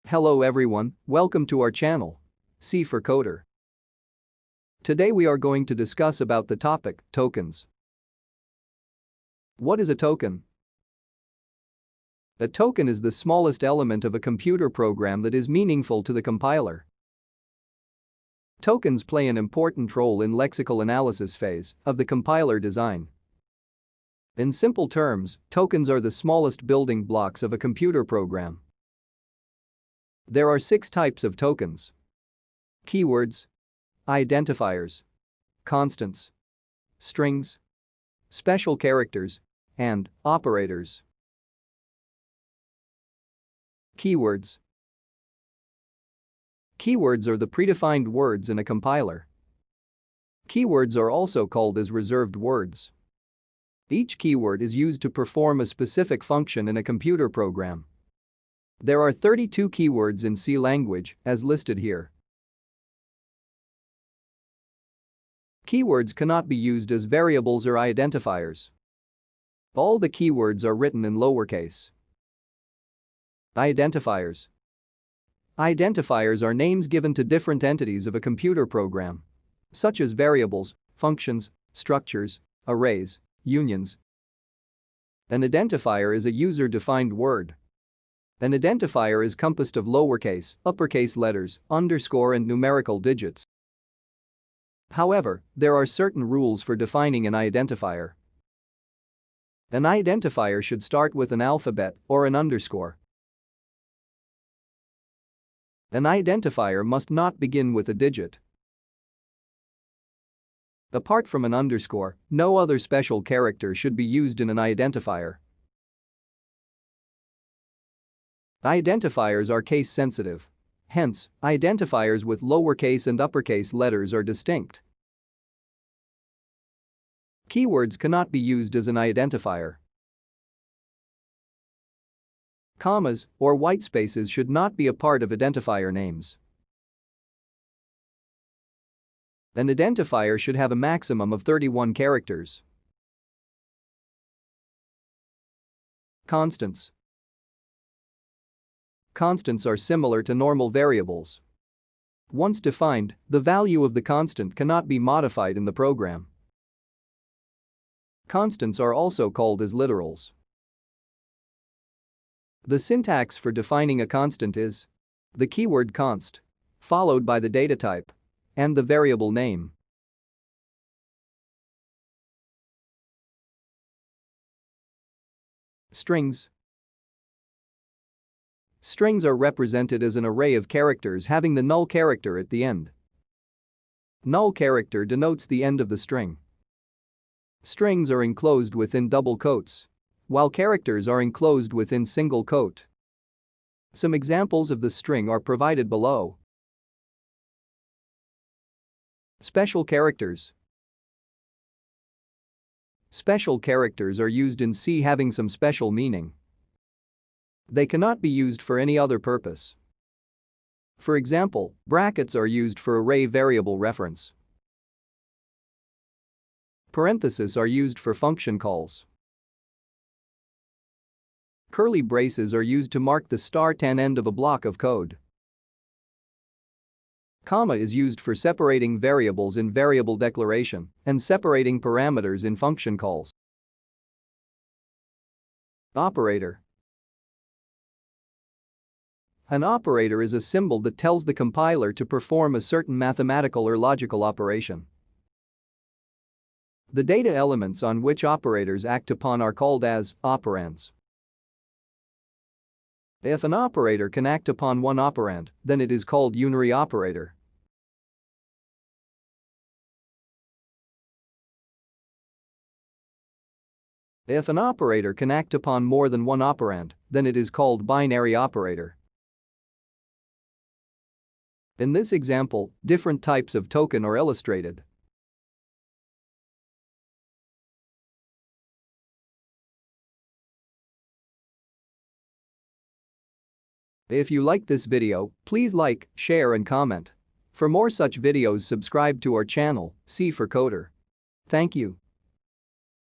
Hello everyone, welcome to our channel, C4Coder. Today we are going to discuss about the topic, tokens. What is a token? A token is the smallest element of a computer program that is meaningful to the compiler. Tokens play an important role in lexical analysis phase of the compiler design. In simple terms, tokens are the smallest building blocks of a computer program. There are 6 types of tokens: keywords, identifiers, constants, strings, special characters, and operators. Keywords. Keywords are the predefined words in a compiler. Keywords are also called as reserved words. Each keyword is used to perform a specific function in a computer program. There are 32 keywords in C language, as listed here. Keywords cannot be used as variables or identifiers. All the keywords are written in lowercase. Identifiers. Identifiers are names given to different entities of a computer program, such as variables, functions, structures, arrays, unions. An identifier is a user-defined word. An identifier is composed of lowercase, uppercase letters, underscore and numerical digits. However, there are certain rules for defining an identifier. An identifier should start with an alphabet or an underscore. An identifier must not begin with a digit. Apart from an underscore, no other special character should be used in an identifier. Identifiers are case-sensitive. Hence, identifiers with lowercase and uppercase letters are distinct. Keywords cannot be used as an identifier. Commas or whitespaces should not be a part of identifier names. An identifier should have a maximum of 31 characters. Constants. Constants are similar to normal variables. Once defined, the value of the constant cannot be modified in the program. Constants are also called as literals. The syntax for defining a constant is the keyword const, followed by the data type, and the variable name. Strings. Strings are represented as an array of characters having the null character at the end. Null character denotes the end of the string. Strings are enclosed within double quotes, while characters are enclosed within single quote. Some examples of the string are provided below. Special characters. Special characters are used in C having some special meaning. They cannot be used for any other purpose. For example, brackets are used for array variable reference. Parentheses are used for function calls. Curly braces are used to mark the start and end of a block of code. Comma is used for separating variables in variable declaration and separating parameters in function calls. Operator. An operator is a symbol that tells the compiler to perform a certain mathematical or logical operation. The data elements on which operators act upon are called as operands. If an operator can act upon one operand, then it is called unary operator. If an operator can act upon more than one operand, then it is called binary operator. In this example, different types of token are illustrated. If you like this video, please like, share and comment. For more such videos, subscribe to our channel, C4Coder. Thank you.